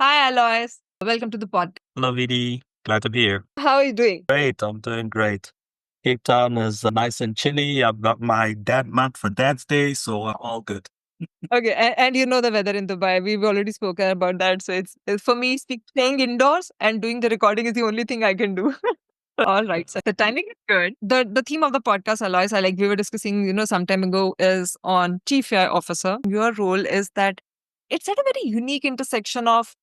Hi, Alois. Welcome to the pod. Hello, VD. Glad to be here. How are you doing? Great. I'm doing great. Cape Town is nice and chilly. I've got my dad month for Dad's Day, so I'm all good. Okay, and you know the weather in Dubai. We've already spoken about that. So it's for me, staying indoors and doing the recording is the only thing I can do. All right. So the timing is good. The theme of the podcast, Alois, we were discussing, some time ago, is on Chief AI Officer. Your role is that it's at a very unique intersection of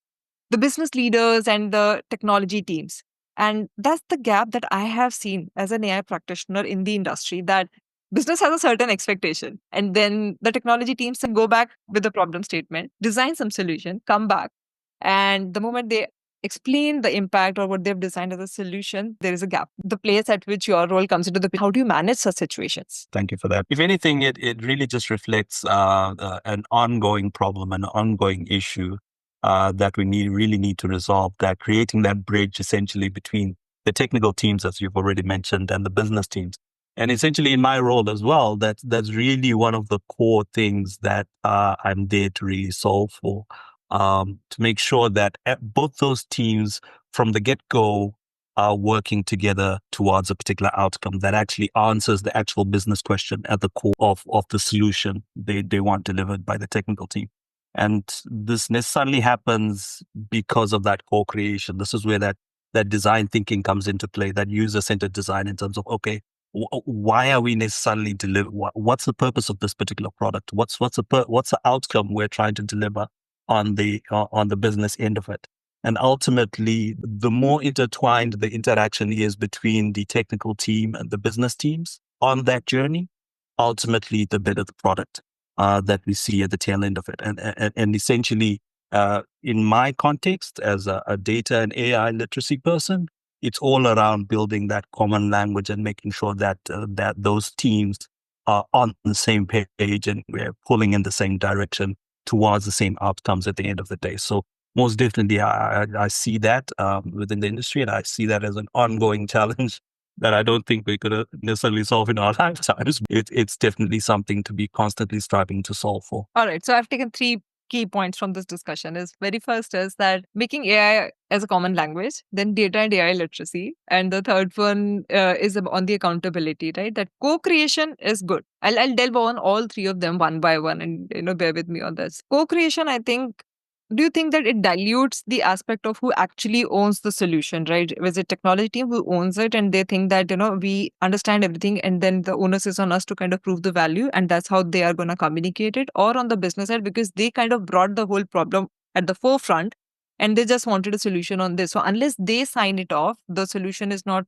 the business leaders and the technology teams. And that's the gap that I have seen as an AI practitioner in the industry, that business has a certain expectation. And then the technology teams can go back with the problem statement, design some solution, come back. And the moment they explain the impact or what they've designed as a solution, there is a gap. The place at which your role comes into the picture, how do you manage such situations? Thank you for that. If anything, it really just reflects an ongoing problem, an ongoing issue that we really need to resolve, that creating that bridge essentially between the technical teams, as you've already mentioned, and the business teams. And essentially in my role as well, that's really one of the core things that I'm there to really solve for, to make sure that both those teams from the get-go are working together towards a particular outcome that actually answers the actual business question at the core of the solution they want delivered by the technical team. And this necessarily happens because of that co-creation. This is where that design thinking comes into play, that user-centered design in terms of, okay, why are we necessarily what's the purpose of this particular product? What's the outcome we're trying to deliver on the business end of it? And ultimately, the more intertwined the interaction is between the technical team and the business teams on that journey, ultimately, the better the product that we see at the tail end of it. And essentially, in my context, as a data and AI literacy person, it's all around building that common language and making sure that those teams are on the same page and we're pulling in the same direction towards the same outcomes at the end of the day. So most definitely, I see that within the industry, and I see that as an ongoing challenge that I don't think we could necessarily solve in our lifetimes. It's definitely something to be constantly striving to solve for. All right. So I've taken three key points from this discussion. Is very first is that making AI as a common language, then data and AI literacy, and the third one is on the accountability, right? That co-creation is good. I'll delve on all three of them one by one, and bear with me on this. Co-creation, I think, do you think that it dilutes the aspect of who actually owns the solution, right? Was it technology team who owns it and they think that, we understand everything and then the onus is on us to kind of prove the value and that's how they are going to communicate it? Or on the business side, because they kind of brought the whole problem at the forefront and they just wanted a solution on this. So unless they sign it off, the solution is not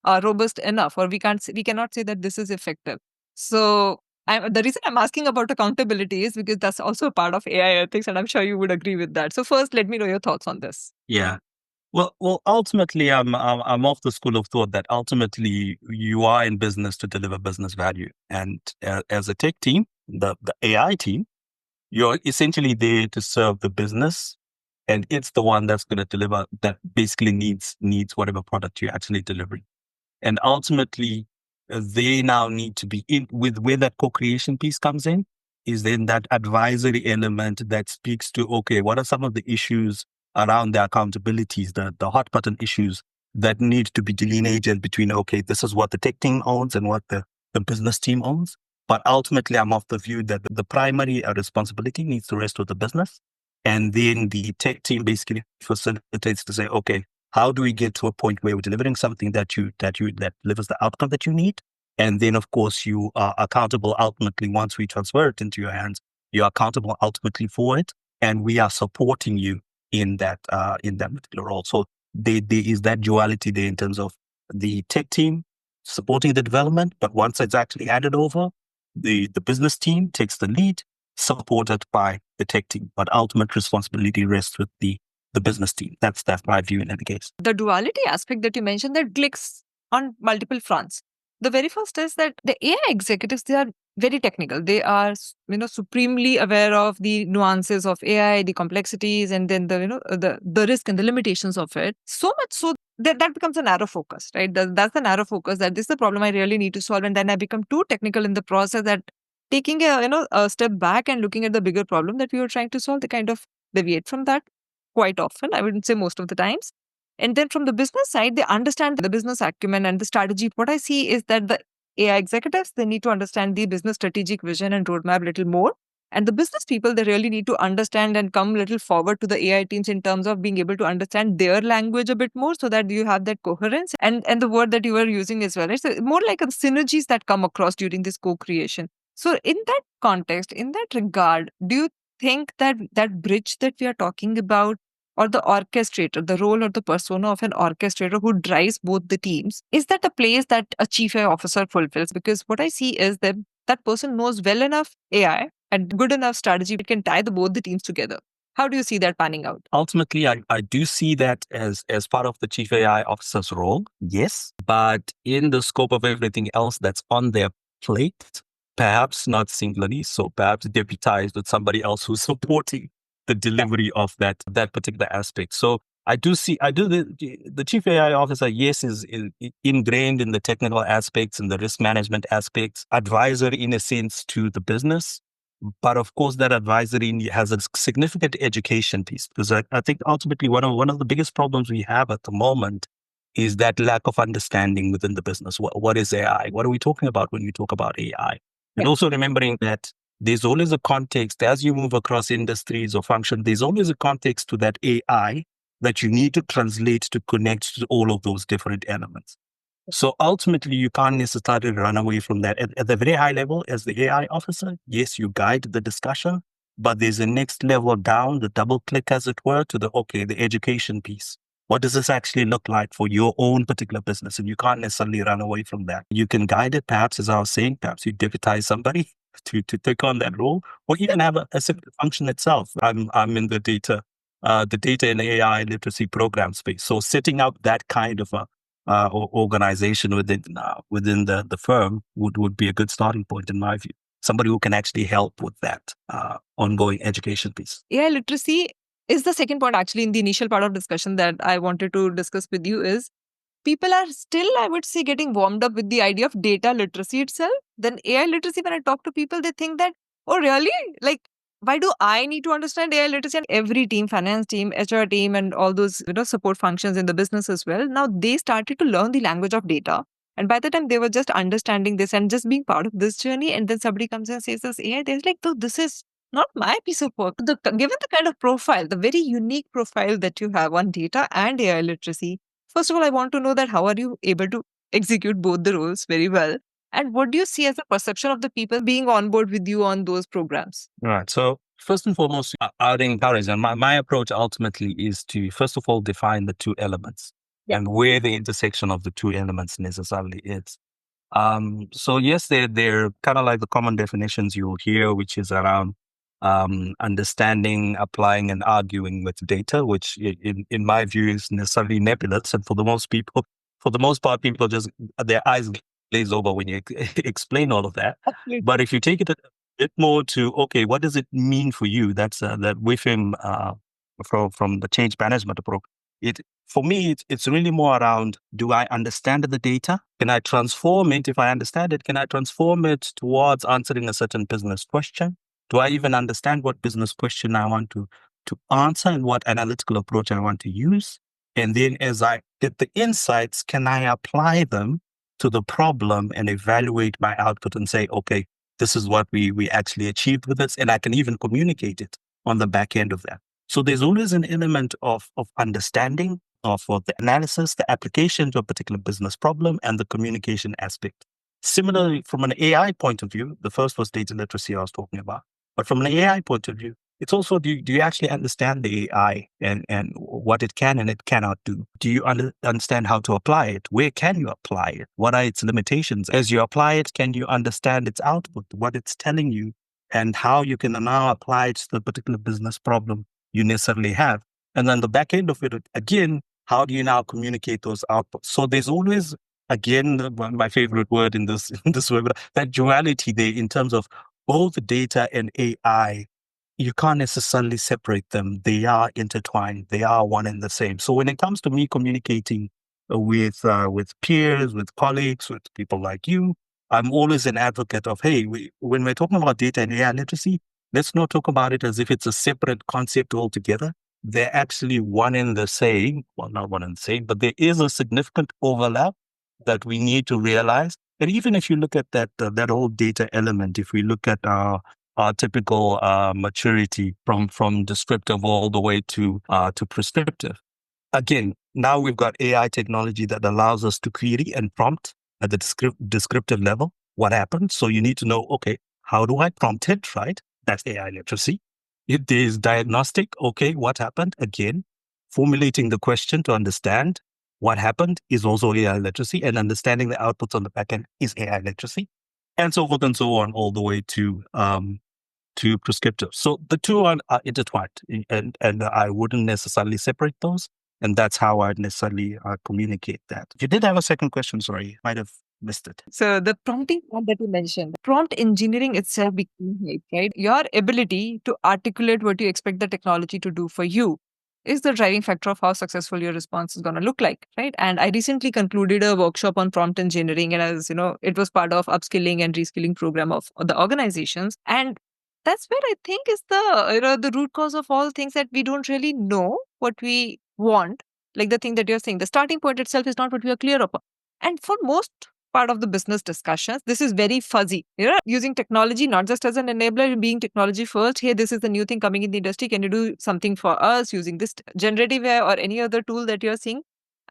robust enough, or we cannot say that this is effective. So the reason I'm asking about accountability is because that's also a part of AI ethics, and I'm sure you would agree with that. So first, let me know your thoughts on this. Yeah. Well. Ultimately, I'm of the school of thought that ultimately you are in business to deliver business value, and as a tech team, the AI team, you're essentially there to serve the business, and it's the one that's going to deliver, that basically needs whatever product you're actually delivering. And ultimately, they now need to be in with where that co-creation piece comes in, is then that advisory element that speaks to, okay, what are some of the issues around the accountabilities, the hot button issues that need to be delineated between, okay, this is what the tech team owns and what the business team owns. But ultimately, I'm of the view that the primary responsibility needs to rest with the business. And then the tech team basically facilitates to say, okay, how do we get to a point where we're delivering something that delivers the outcome that you need? And then, of course, you are accountable ultimately once we transfer it into your hands. You're accountable ultimately for it, and we are supporting you in that particular role. So there is that duality there in terms of the tech team supporting the development, but once it's actually handed over, the business team takes the lead, supported by the tech team. But ultimate responsibility rests with the business team. That's my view in any case. The duality aspect that you mentioned, that clicks on multiple fronts. The very first is that the AI executives, they are very technical. They are, supremely aware of the nuances of AI, the complexities, and then the risk and the limitations of it. So much so that becomes a narrow focus, right? That's the narrow focus, that this is the problem I really need to solve, and then I become too technical in the process that taking a step back and looking at the bigger problem that we were trying to solve, they kind of deviate from that. quite often. I wouldn't say most of the times. And then from the business side, they understand the business acumen and the strategy. What I see is that the AI executives, they need to understand the business strategic vision and roadmap a little more. And the business people, they really need to understand and come a little forward to the AI teams in terms of being able to understand their language a bit more so that you have that coherence and the word that you were using as well. It's more like a synergies that come across during this co-creation. So in that context, in that regard, do you think that that bridge that we are talking about or the orchestrator, the role or the persona of an orchestrator who drives both the teams, is that a place that a chief AI officer fulfills? Because what I see is that that person knows well enough AI and good enough strategy can tie both the teams together. How do you see that panning out? Ultimately, I do see that as part of the chief AI officer's role, yes. But in the scope of everything else that's on their plate, perhaps not singularly, so perhaps deputized with somebody else who's supporting the delivery of that particular aspect. So the chief AI officer, yes, is ingrained in the technical aspects and the risk management aspects, advisor in a sense to the business. But of course, that advisory has a significant education piece, because I think ultimately one of the biggest problems we have at the moment is that lack of understanding within the business. What is AI? What are we talking about when we talk about AI? And also remembering that there's always a context as you move across industries or functions. There's always a context to that AI that you need to translate to connect to all of those different elements. So ultimately, you can't necessarily run away from that. At the very high level, as the AI officer, yes, you guide the discussion, but there's a next level down, the double click, as it were, to the education piece. What does this actually look like for your own particular business? And you can't necessarily run away from that. You can guide it, perhaps, as I was saying, perhaps you deputize somebody to take on that role, or even have a separate function itself. I'm in the data and AI literacy program space. So setting up that kind of a organization within the firm would be a good starting point in my view. Somebody who can actually help with that ongoing education piece. AI literacy is the second point actually in the initial part of discussion that I wanted to discuss with you is people are still, I would say, getting warmed up with the idea of data literacy itself. Then AI literacy, when I talk to people, they think that, oh, really? Like, why do I need to understand AI literacy? And every team, finance team, HR team, and all those support functions in the business as well. Now they started to learn the language of data. And by the time they were just understanding this and just being part of this journey, and then somebody comes and says this AI, they're like, no, this is not my piece of work. Given the kind of profile, the very unique profile that you have on data and AI literacy, first of all, I want to know that how are you able to execute both the roles very well? And what do you see as the perception of the people being on board with you on those programs? Right. So first and foremost, I'd encourage, and my approach ultimately is to first of all define the two elements and where the intersection of the two elements necessarily is. So yes, they're kind of like the common definitions you'll hear, which is around understanding, applying, and arguing with data, which in my view is necessarily nebulous. And for the most part, people just their eyes glaze over when you explain all of that. Absolutely. But if you take it a bit more to, okay, what does it mean for you? That's that with him from the change management approach. For me, it's really more around, do I understand the data? Can I transform it? If I understand it, can I transform it towards answering a certain business question? Do I even understand what business question I want to answer and what analytical approach I want to use? And then as I get the insights, can I apply them to the problem and evaluate my output and say, okay, this is what we actually achieved with this. And I can even communicate it on the back end of that. So there's always an element of understanding of the analysis, the application to a particular business problem, and the communication aspect. Similarly, from an AI point of view, the first was data literacy I was talking about. But from an AI point of view, it's also, do you actually understand the AI and what it can and it cannot do? Do you understand how to apply it? Where can you apply it? What are its limitations? As you apply it, can you understand its output, what it's telling you, and how you can now apply it to the particular business problem you necessarily have? And then the back end of it, again, how do you now communicate those outputs? So there's always, again, my favorite word in this webinar, that duality there in terms of both data and AI. You can't necessarily separate them. They are intertwined. They are one and the same. So when it comes to me communicating with peers, with colleagues, with people like you, I'm always an advocate of, hey, when we're talking about data and AI literacy, let's not talk about it as if it's a separate concept altogether. they're actually one and the same. Well, not one and the same, but there is a significant overlap that we need to realize. And even if you look at that whole data element, if we look at our typical maturity from descriptive all the way to prescriptive, again, now we've got AI technology that allows us to query and prompt at the descriptive level what happened. So you need to know, okay, how do I prompt it, right? That's AI literacy. If there's diagnostic, okay, what happened? Again, formulating the question to understand what happened is also AI literacy, and understanding the outputs on the back end is AI literacy, and so forth and so on, all the way to prescriptive. So the two are intertwined, and I wouldn't necessarily separate those. And that's how I'd necessarily communicate that. You did have a second question, sorry, might have missed it. So the prompting part that you mentioned, prompt engineering itself became hype, right? Your ability to articulate what you expect the technology to do for you is the driving factor of how successful your response is going to look like, right? And I recently concluded a workshop on prompt engineering, and as you know, it was part of upskilling and reskilling program of the organizations. And that's where I think is the root cause of all things, that we don't really know what we want. Like the thing that you're saying, the starting point itself is not what we are clear upon. And for most part of the business discussions, this is very fuzzy. You're using technology not just as an enabler, being technology first. Hey, this is the new thing coming in the industry. Can you do something for us using this generative AI or any other tool that you're seeing?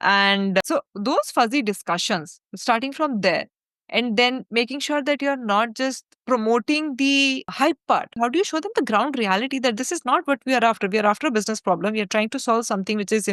And so those fuzzy discussions, starting from there, and then making sure that you're not just promoting the hype part. How do you show them the ground reality that this is not what we are after? We are after a business problem. We are trying to solve something which is,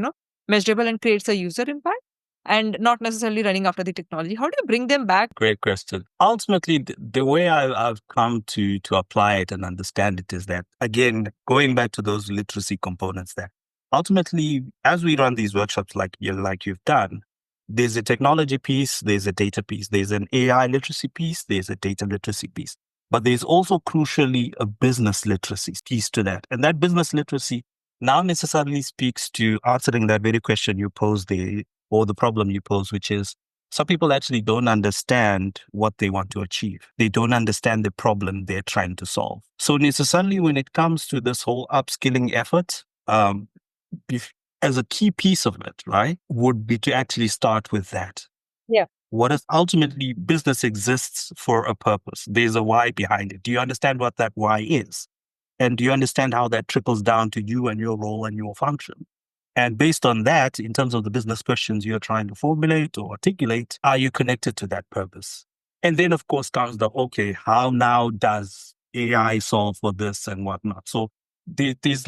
measurable and creates a user impact, and not necessarily running after the technology. How do you bring them back? Great question. Ultimately, the way I've come to apply it and understand it is that, again, going back to those literacy components there, ultimately, as we run these workshops like you've done, there's a technology piece, there's a data piece, there's an AI literacy piece, there's a data literacy piece. But there's also crucially a business literacy piece to that. And that business literacy now necessarily speaks to answering that very question you posed there, or the problem you pose, which is some people actually don't understand what they want to achieve. They don't understand the problem they're trying to solve. So necessarily when it comes to this whole upskilling effort, as a key piece of it, right, would be to actually start with that. Yeah. What is ultimately business exists for a purpose. There's a why behind it. Do you understand what that why is? And do you understand how that trickles down to you and your role and your function? And based on that, in terms of the business questions you're trying to formulate or articulate, are you connected to that purpose? And then, of course, comes the, okay, how now does AI solve for this and whatnot? So there's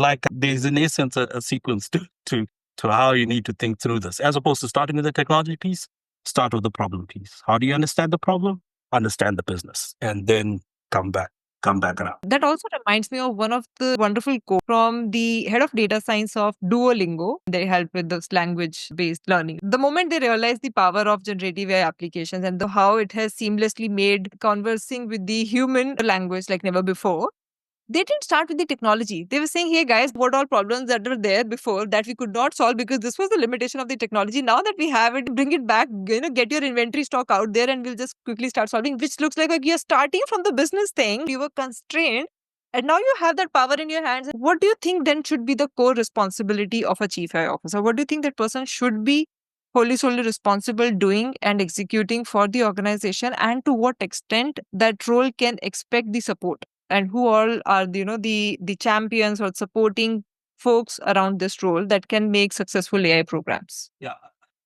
in essence a sequence to how you need to think through this, as opposed to starting with the technology piece, start with the problem piece. How do you understand the problem? Understand the business, and then come back around. That also reminds me of one of the wonderful quotes from the head of data science of Duolingo. They help with this language based learning. The moment they realized the power of generative AI applications and how it has seamlessly made conversing with the human language like never before, they didn't start with the technology. They were saying, hey guys, what all problems that were there before that we could not solve because this was the limitation of the technology. Now that we have it, bring it back, get your inventory stock out there and we'll just quickly start solving, which looks like you're starting from the business thing. You were constrained and now you have that power in your hands. What do you think then should be the core responsibility of a chief AI officer? What do you think that person should be wholly solely responsible doing and executing for the organization, and to what extent that role can expect the support? And who all are the champions or supporting folks around this role that can make successful AI programs? Yeah,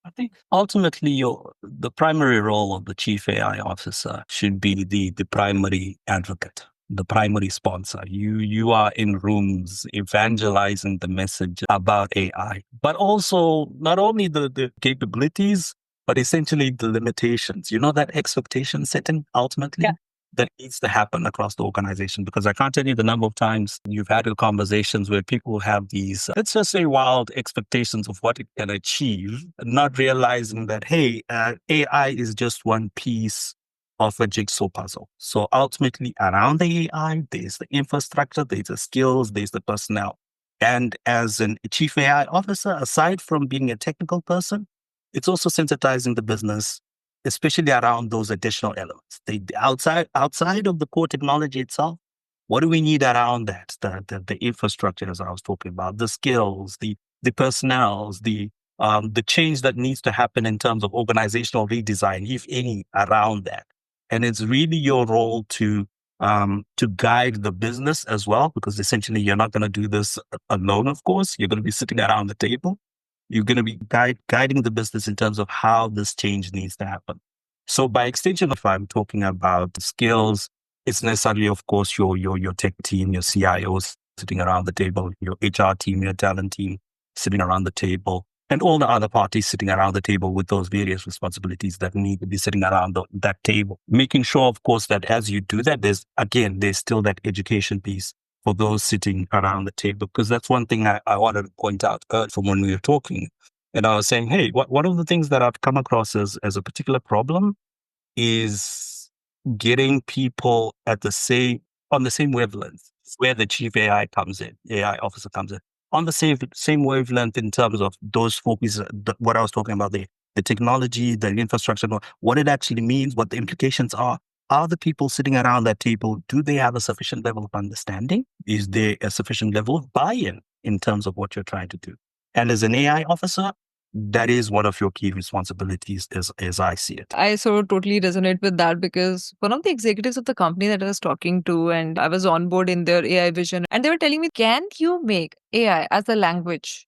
I think ultimately the primary role of the chief AI officer should be the primary advocate, the primary sponsor. You are in rooms evangelizing the message about AI, but also not only the capabilities, but essentially the limitations. That expectation setting ultimately. Yeah. That needs to happen across the organization, because I can't tell you the number of times you've had conversations where people have these, let's just say, wild expectations of what it can achieve, not realizing that, hey, AI is just one piece of a jigsaw puzzle. So ultimately, around the AI, there's the infrastructure, there's the skills, there's the personnel. And as a chief AI officer, aside from being a technical person, it's also sensitizing the business, especially around those additional elements. Outside of the core technology itself, What do we need around that? The infrastructure, as I was talking about, the skills, the personnels, the change that needs to happen in terms of organizational redesign, if any, around that. And it's really your role to guide the business as well, because essentially you're not going to do this alone. Of course, you're going to be sitting around the table. You're going to be guiding the business in terms of how this change needs to happen. So by extension, if I'm talking about skills, it's necessarily, of course, your tech team, your CIOs sitting around the table, your HR team, your talent team sitting around the table, and all the other parties sitting around the table with those various responsibilities that need to be sitting around that table. Making sure, of course, that as you do that, there's still that education piece for those sitting around the table. Because that's one thing I wanted to point out from when we were talking. And I was saying, hey, one of the things that I've come across as a particular problem is getting people on the same wavelength. It's where the chief AI officer comes in, on the same wavelength in terms of those four pieces. What I was talking about, the technology, the infrastructure, what it actually means, what the implications are. Are the people sitting around that table, do they have a sufficient level of understanding? Is there a sufficient level of buy-in in terms of what you're trying to do? And as an AI officer, that is one of your key responsibilities as I see it. I so totally resonate with that because one of the executives of the company that I was talking to, and I was on board in their AI vision, and they were telling me, can you make AI as a language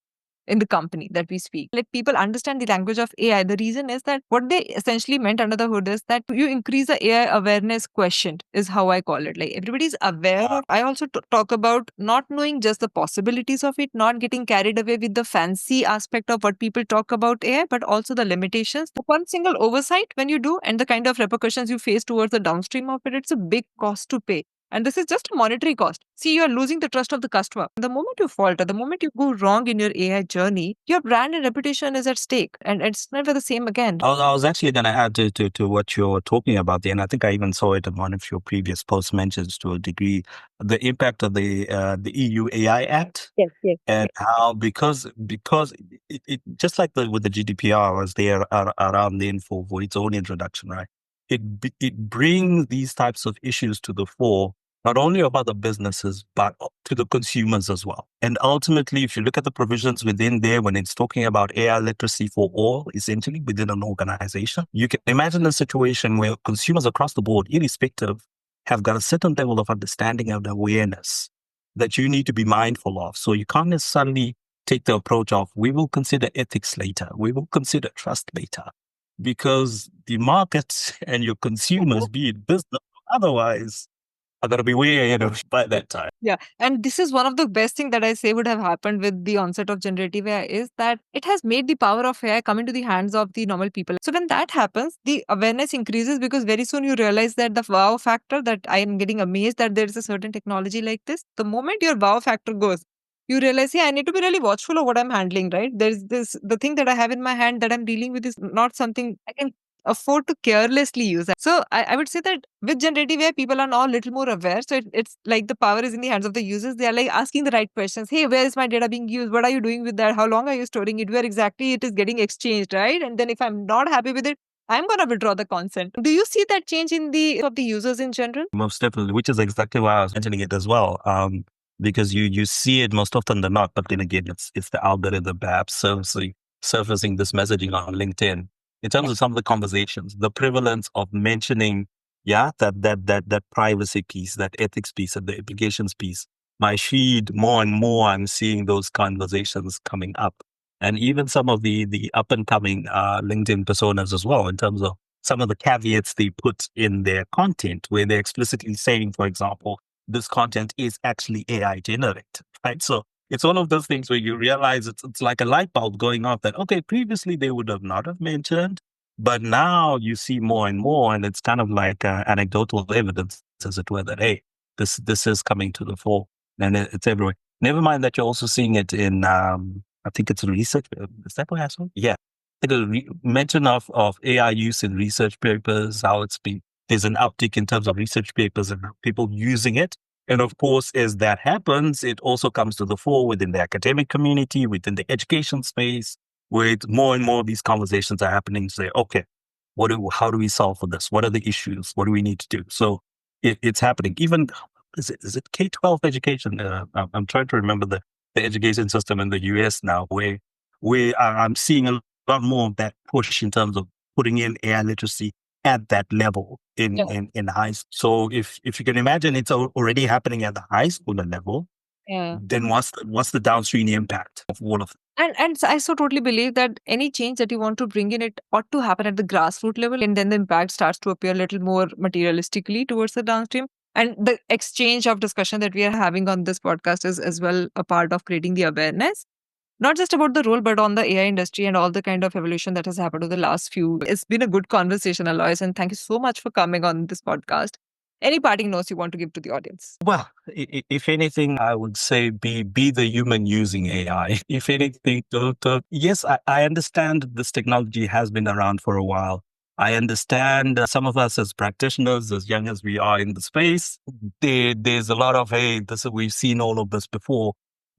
in the company that we speak? Let people understand the language of AI. The reason is that what they essentially meant under the hood is that you increase the AI awareness quotient, is how I call it. Like everybody's aware of. I also talk about not knowing just the possibilities of it, not getting carried away with the fancy aspect of what people talk about AI, but also the limitations. One single oversight when you do and the kind of repercussions you face towards the downstream of it, it's a big cost to pay. And this is just a monetary cost. See, you are losing the trust of the customer. The moment you falter, the moment you go wrong in your AI journey, your brand and reputation is at stake. And it's never the same again. I was actually going to add to what you're talking about there, and I think I even saw it in one of your previous post mentions to a degree, the impact of the EU AI Act. Yes, yes. And how, because it just like with the GDPR was there around then for its own introduction, right? It brings these types of issues to the fore, not only about the businesses, but to the consumers as well. And ultimately, if you look at the provisions within there, when it's talking about AI literacy for all, essentially within an organization, you can imagine a situation where consumers across the board, irrespective, have got a certain level of understanding and awareness that you need to be mindful of. So you can't necessarily take the approach of, we will consider ethics later, we will consider trust later, because the market and your consumers, be it business or otherwise, are going to be way ahead of by that time. Yeah. And this is one of the best things that I say would have happened with the onset of generative AI is that it has made the power of AI come into the hands of the normal people. So when that happens, the awareness increases because very soon you realize that the wow factor, that I am getting amazed that there is a certain technology like this. The moment your wow factor goes, you realize, yeah, I need to be really watchful of what I'm handling, right? There's this, the thing that I have in my hand that I'm dealing with is not something I can afford to carelessly use. So I would say that with generative AI, people are now a little more aware. So it's like the power is in the hands of the users. They are like asking the right questions. Hey, where is my data being used? What are you doing with that? How long are you storing it? Where exactly it is getting exchanged, right? And then if I'm not happy with it, I'm gonna withdraw the consent. Do you see that change in the of the users in general? Most definitely, which is exactly why I was mentioning it as well. Because you see it most often than not, but then again, it's the algorithm perhaps surfacing this messaging on LinkedIn in terms of some of the conversations, the prevalence of mentioning, yeah, that privacy piece, that ethics piece, and the implications piece. My feed more and more, I'm seeing those conversations coming up, and even some of the up and coming LinkedIn personas as well, in terms of some of the caveats they put in their content, where they're explicitly saying, for example, this content is actually AI generated, right? So it's one of those things where you realize it's like a light bulb going off that, okay, previously they would have not have mentioned, but now you see more and more, and it's kind of like anecdotal evidence, as it were, that, hey, this is coming to the fore, and it's everywhere. Never mind that you're also seeing it in, I think it's research. Is that what I saw? Yeah. Mention of AI use in research papers, how there's an uptick in terms of research papers and people using it. And of course, as that happens, it also comes to the fore within the academic community, within the education space, where more and more of these conversations are happening to say, okay, how do we solve for this? What are the issues? What do we need to do? So it's happening. Even is it K-12 education? I'm trying to remember the education system in the US now, where I'm seeing a lot more of that push in terms of putting in AI literacy at that level Yeah. in high school. So if you can imagine, it's already happening at the high school level. Yeah. Then what's the downstream impact of all of And I so totally believe that any change that you want to bring in, it ought to happen at the grassroots level, and then the impact starts to appear a little more materialistically towards the downstream. And the exchange of discussion that we are having on this podcast is as well a part of creating the awareness, not just about the role, but on the AI industry and all the kind of evolution that has happened over the last few. It's been a good conversation, Alois, and thank you so much for coming on this podcast. Any parting notes you want to give to the audience? Well, if anything, I would say be the human using AI. If anything, yes, I understand this technology has been around for a while. I understand some of us as practitioners, as young as we are in the space, there's a lot of, hey, we've seen all of this before,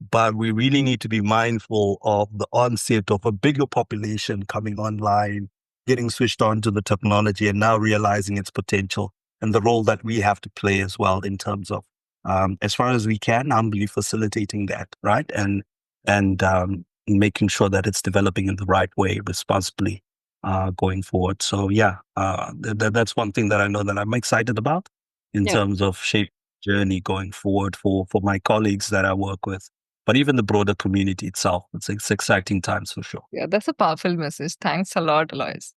but we really need to be mindful of the onset of a bigger population coming online, getting switched on to the technology and now realizing its potential and the role that we have to play as well in terms of, as far as we can, humbly facilitating that, right? And making sure that it's developing in the right way, responsibly, going forward. So yeah, that's one thing that I know that I'm excited about in Yeah. terms of shape journey going forward for my colleagues that I work with, but even the broader community itself. It's exciting times for sure. Yeah, that's a powerful message. Thanks a lot, Alois.